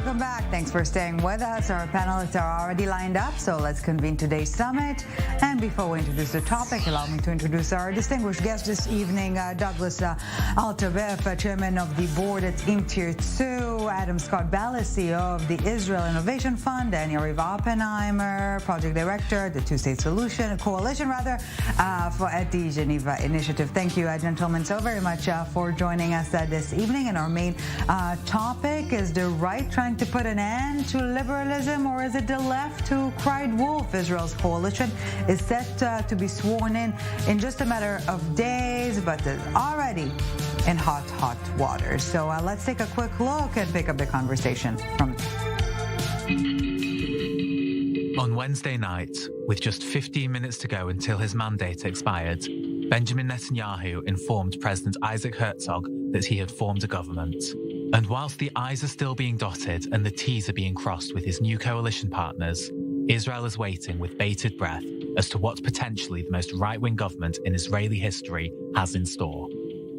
welcome back. Thanks for staying with us. Our panelists are already lined up, so let's convene today's summit. And before we introduce the topic, allow me to introduce our distinguished guest this evening, Douglas ILTV, chairman of the board at ILTV, Adam Scott Bellos, CEO of the Israel Innovation Fund, and Yariv Oppenheimer, project director at the Two-State Solution Coalition, at the Geneva Initiative. Thank you, gentlemen, so very much for joining us this evening. And our main topic is the right trying to put an end to liberalism, or is it the left who cried wolf? Israel's coalition is set to be sworn in just a matter of days, but is already in hot water. So let's take a quick look and pick up the conversation from. On Wednesday night, with just 15 minutes to go until his mandate expired, Benjamin Netanyahu informed President Isaac Herzog that he had formed a government. And whilst the I's are still being dotted and the T's are being crossed with his new coalition partners, Israel is waiting with bated breath as to what potentially the most right-wing government in Israeli history has in store.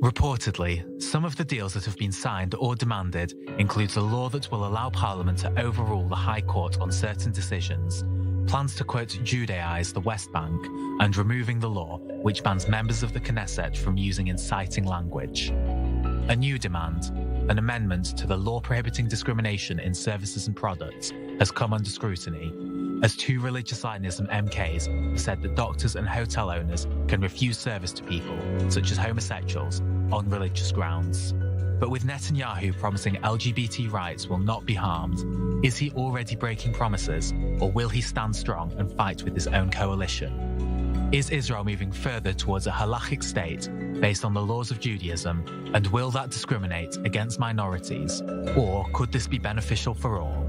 Reportedly, some of the deals that have been signed or demanded includes a law that will allow Parliament to overrule the High Court on certain decisions, plans to, quote, Judaize the West Bank, and removing the law which bans members of the Knesset from using inciting language. A new demand, an amendment to the law prohibiting discrimination in services and products, has come under scrutiny, as two religious Zionism MKs have said that doctors and hotel owners can refuse service to people, such as homosexuals, on religious grounds. But with Netanyahu promising LGBT rights will not be harmed, is he already breaking promises, or will he stand strong and fight with his own coalition? Is Israel moving further towards a halachic state based on the laws of Judaism, and will that discriminate against minorities, or could this be beneficial for all?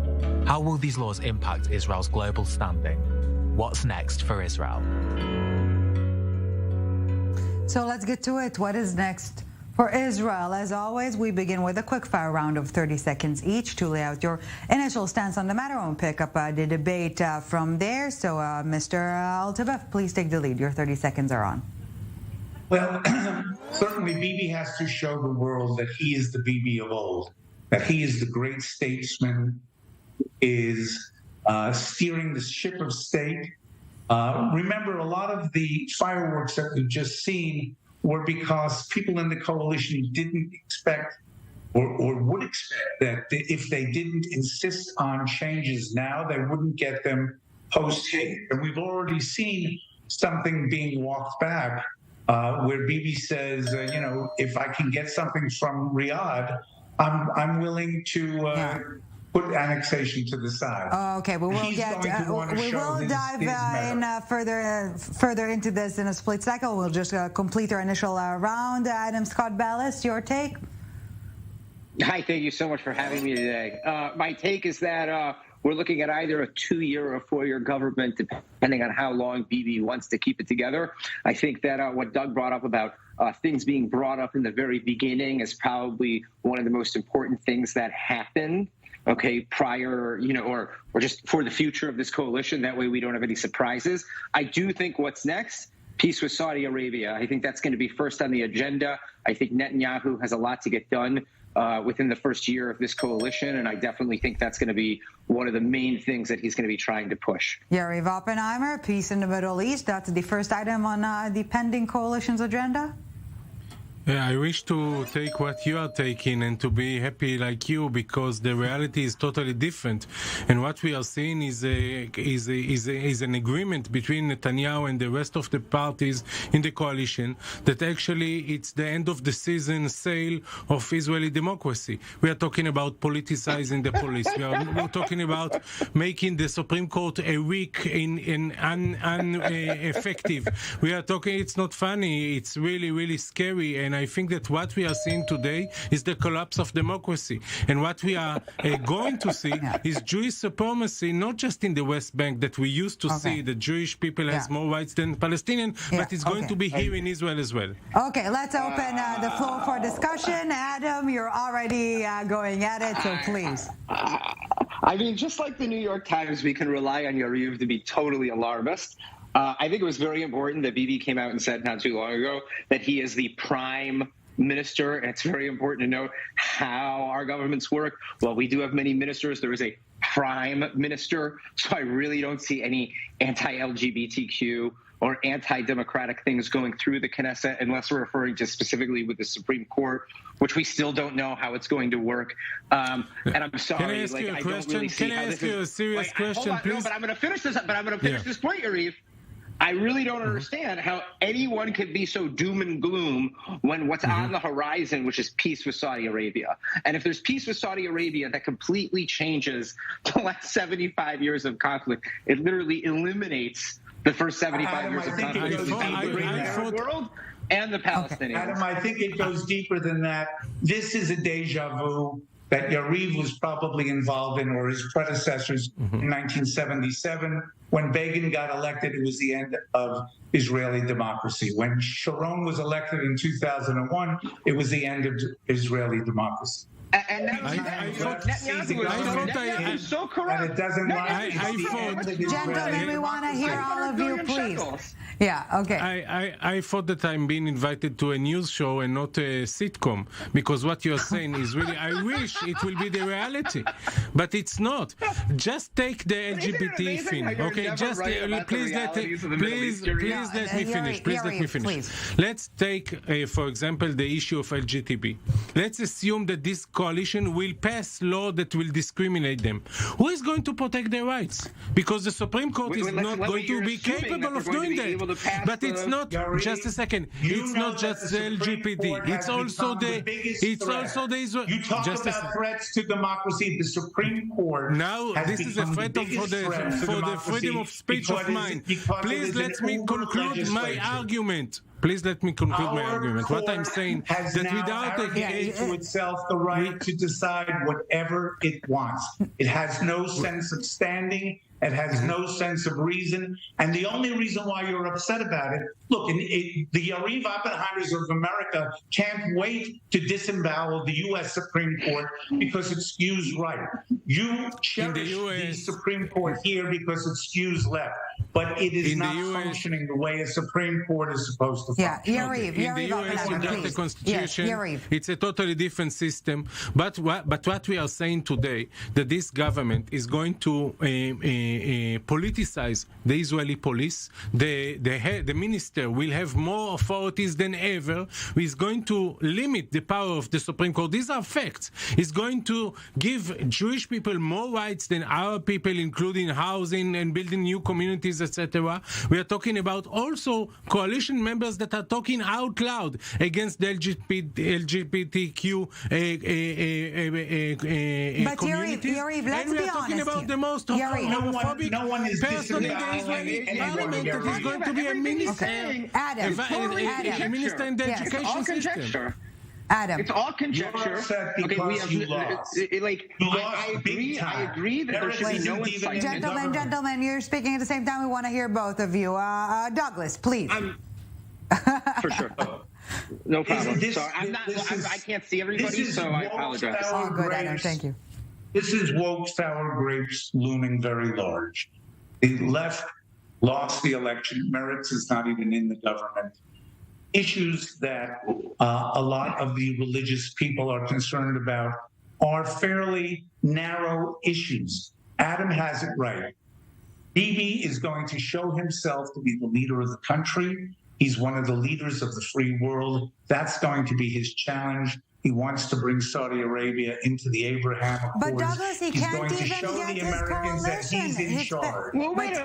How will these laws impact Israel's global standing? What's next for Israel? So let's get to it. What is next for Israel? As always, we begin with a quick-fire round of 30 seconds each to lay out your initial stance on the matter and pick up the debate from there. So, Mr. ILTV, please take the lead. Your 30 seconds are on. Well, certainly Bibi has to show the world that he is the Bibi of old, that he is the great statesman, is steering the ship of state. Remember, a lot of the fireworks that we've just seen were because people in the coalition didn't expect or would expect that if they didn't insist on changes now, they wouldn't get them post-hate. And we've already seen something being walked back where Bibi says, if I can get something from Riyadh, I'm willing to put annexation to the side. Okay, but we will dive in further into this in a split cycle. We'll just complete our initial round. Adam Scott Bellos, your take? Hi, thank you so much for having me today. My take is that we're looking at either a 2-year or 4-year government, depending on how long Bibi wants to keep it together. I think that what Doug brought up about things being brought up in the very beginning is probably one of the most important things that happened. Okay, prior, or just for the future of this coalition. That way we don't have any surprises. I do think what's next, peace with Saudi Arabia. I think that's going to be first on the agenda. I think Netanyahu has a lot to get done within the first year of this coalition, and I definitely think that's going to be one of the main things that he's going to be trying to push. Yariv Oppenheimer, peace in the Middle East. That's the first item on the pending coalition's agenda. I wish to take what you are taking and to be happy like you, because the reality is totally different. And what we are seeing is an agreement between Netanyahu and the rest of the parties in the coalition that actually it's the end of the season sale of Israeli democracy. We are talking about politicizing the police. We're talking about making the Supreme Court a weak and ineffective. We are talking, it's not funny, it's really, really scary. And I think that what we are seeing today is the collapse of democracy. And what we are going to see is Jewish supremacy, not just in the West Bank that we used to see, the Jewish people has more rights than Palestinian, but it's going to be here in Israel as well. Okay, let's open the floor for discussion. Adam, you're already going at it, so please. I mean, just like the New York Times, we can rely on Yariv to be totally alarmist. I think it was very important that Bibi came out and said not too long ago that he is the prime minister, and it's very important to note how our governments work. While we do have many ministers, there is a prime minister, so I really don't see any anti-LGBTQ or anti-democratic things going through the Knesset, unless we're referring to specifically with the Supreme Court, which we still don't know how it's going to work. And I'm sorry, Can I ask you a question? Don't really see Can I how ask this you a is. serious question, No, please? but I'm going to finish this. But I'm going to finish this point, Yariv. I really don't understand how anyone can be so doom and gloom when what's on the horizon, which is peace with Saudi Arabia. And if there's peace with Saudi Arabia, that completely changes the last 75 years of conflict. It literally eliminates the first 75 years of conflict between the Arab world and the Palestinians. Adam, I think it goes deeper than that. This is a deja vu that Yariv was probably involved in, or his predecessors, in 1977. When Begin got elected, it was the end of Israeli democracy. When Sharon was elected in 2001, it was the end of Israeli democracy. And Netanyahu is so corrupt. And it doesn't lie. Gentlemen, we want to hear all of you, please. Yeah, okay. I thought that I'm being invited to a news show and not a sitcom, because what you're saying is really, I wish it will be the reality, but it's not. Just take the LGBT thing, okay? Just please let me finish. Let's take, for example, the issue of LGBT. Let's assume that this coalition will pass law that will discriminate them. Who is going to protect their rights? Because the Supreme Court is not going to be capable of doing that. But it's not just a second. It's not just the LGBT. It's also the. It's also the Israel. You talk about threats to democracy. The Supreme Court. Now this is a threat for the freedom of speech of mine. Please let me conclude my argument. Please let me conclude my argument. What I'm saying is that without to itself the right to decide whatever it wants. It has no sense of standing. It has no sense of reason. And the only reason why you're upset about it, look, the Yariv Oppenheimers of America can't wait to disembowel the U.S. Supreme Court because it skews right. You cherish the Supreme Court here because it skews left. But it is not functioning the way a Supreme Court is supposed to function. Yeah, Yariv, in the U.S., you got the Constitution. Yes, it's a totally different system. But what we are saying today, that this government is going to politicize the Israeli police. The minister will have more authorities than ever. He's going to limit the power of the Supreme Court. These are facts. He's going to give Jewish people more rights than Arab people, including housing and building new communities, etc. We are talking about also coalition members that are talking out loud against the LGBTQ community. Yariv, let's and we are talking about the most homophobic person in the Israeli parliament that is going to be a minister. Adam, a minister in the education system. Adam, it's all conjecture. Okay, you lost. I agree that there should be no incitement. Gentlemen, you're speaking at the same time. We want to hear both of you. Douglas, please. For sure. No problem. I can't see everybody, so I apologize. Oh, good, Adam. Thank you. This is woke sour grapes looming very large. The left lost the election. Meretz is not even in the government. Issues that a lot of the religious people are concerned about are fairly narrow issues. Adam has it right. Bibi is going to show himself to be the leader of the country. He's one of the leaders of the free world. That's going to be his challenge. He wants to bring Saudi Arabia into the Abraham Accords. But Douglas, he can't even get his coalition.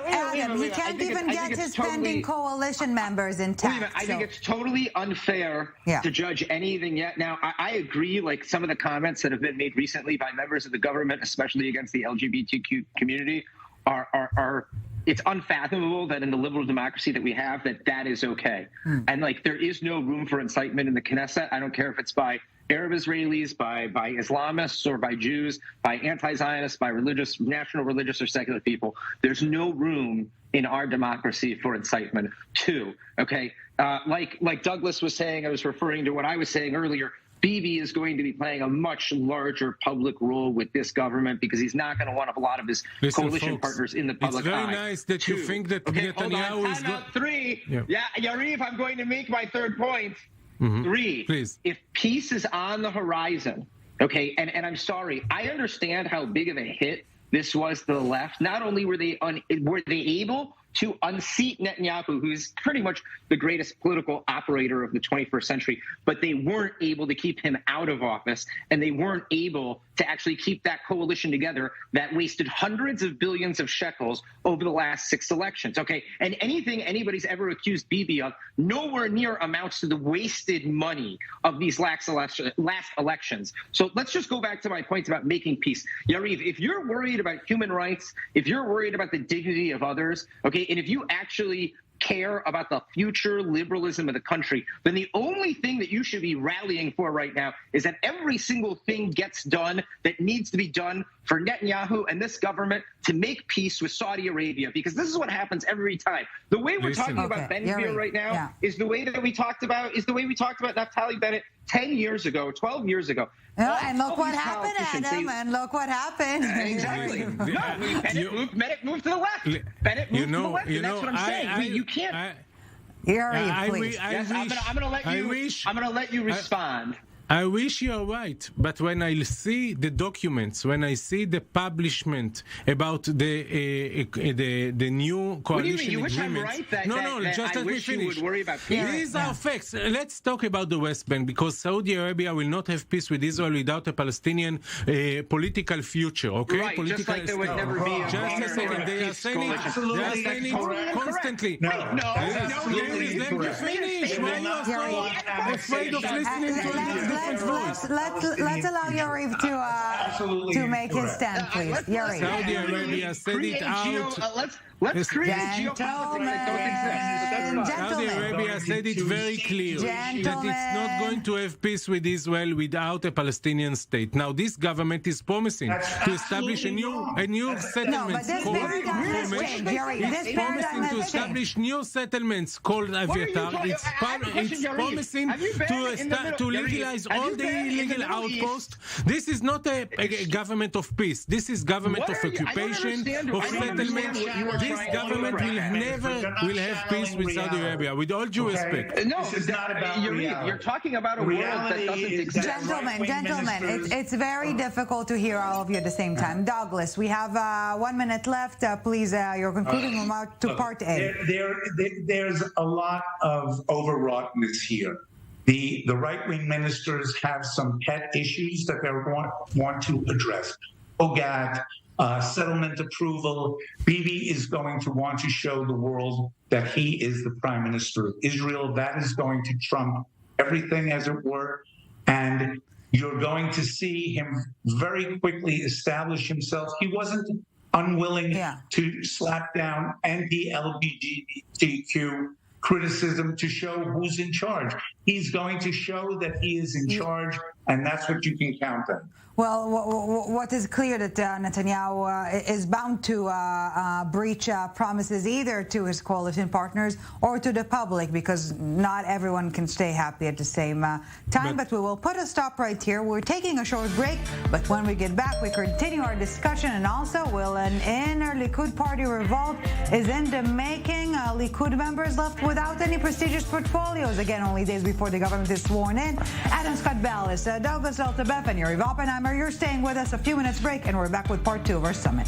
Adam, he can't even get his pending coalition members intact. I think it's totally unfair to judge anything yet. Now, I agree, like some of the comments that have been made recently by members of the government, especially against the LGBTQ community, are it's unfathomable that in the liberal democracy that we have, that is okay. And like there is no room for incitement in the Knesset. I don't care if it's by Arab Israelis, by Islamists, or by Jews, by anti-Zionists, by national religious or secular people. There's no room in our democracy for incitement. Two, okay, like Douglas was saying, I was referring to what I was saying earlier. Bibi is going to be playing a much larger public role with this government because he's not going to want a lot of his coalition partners in the public eye. It's very nice that you think that Netanyahu is Three. Yeah, Yariv, I'm going to make my third point. Three, Please. if peace is on the horizon, okay, and I'm sorry, I understand how big of a hit this was to the left. Not only were they able to unseat Netanyahu, who's pretty much the greatest political operator of the 21st century, but they weren't able to keep him out of office, and they weren't able to actually keep that coalition together that wasted hundreds of billions of shekels over the last 6 elections, okay? And anything anybody's ever accused Bibi of nowhere near amounts to the wasted money of these last elections. So let's just go back to my point about making peace. Yariv, if you're worried about human rights, if you're worried about the dignity of others, okay, and if you actually care about the future liberalism of the country, then the only thing that you should be rallying for right now is that every single thing gets done that needs to be done for Netanyahu and this government to make peace with Saudi Arabia, because this is what happens every time. The way we're talking about Ben Gvir right now is the way that we talked about Naftali Bennett 10 years ago, 12 years ago. And look what happened, Adam, and look what happened. Exactly. Bennett moved to the left. Bennett moved to the left, and that's what I'm saying. You can't. Yuri, please. Yes, I'm going to let you respond. I wish you're right, but when I see the documents, when I see the publishment about the new coalition agreement, what do you mean? You wish I'm right? Just let me finish. You would worry about peace. These are facts. Let's talk about the West Bank, because Saudi Arabia will not have peace with Israel without a Palestinian political future. Okay, right? Political just like there would never be a just a second. They are saying it constantly. Let me finish. Why you are so afraid of listening to you? Let's allow Yuri to make his stand, please. Yuri. Saudi Arabia said it out. Let's create geopolitics that don't exist. Saudi Arabia said it very clear that it's not going to have peace with Israel without a Palestinian state. Now, this government is promising to establish a new settlement called It's promising to establish new settlements called Aviatar. It's promising to legalize all the illegal outposts. This is not a government of peace. This is government of occupation, of settlement. This government will have peace with Saudi Arabia, with all due respect. No, this is not about you're talking about a world that doesn't exist. Gentlemen, it's very difficult to hear all of you at the same time. Douglas, we have 1 minute left. Please, your concluding remark to part A. There's a lot of overwroughtness here. The right-wing ministers have some pet issues that they want to address. OGAT, settlement approval. Bibi is going to want to show the world that he is the prime minister of Israel. That is going to trump everything, as it were. And you're going to see him very quickly establish himself. He wasn't unwilling to slap down anti-LGBTQ criticism to show who's in charge. He's going to show that he is in charge, and that's what you can count on. Well, what is clear that Netanyahu is bound to breach promises either to his coalition partners or to the public, because not everyone can stay happy at the same time. But we will put a stop right here. We're taking a short break, but when we get back, we continue our discussion, and also will an inner Likud party revolt is in the making. Likud members left without any prestigious portfolios. Again, only days before the government is sworn in. Adam Scott Bellos, Douglas ILTV, and Yuri Oppenheimer. You're staying with us. A few minutes break, and we're back with part 2 of our summit.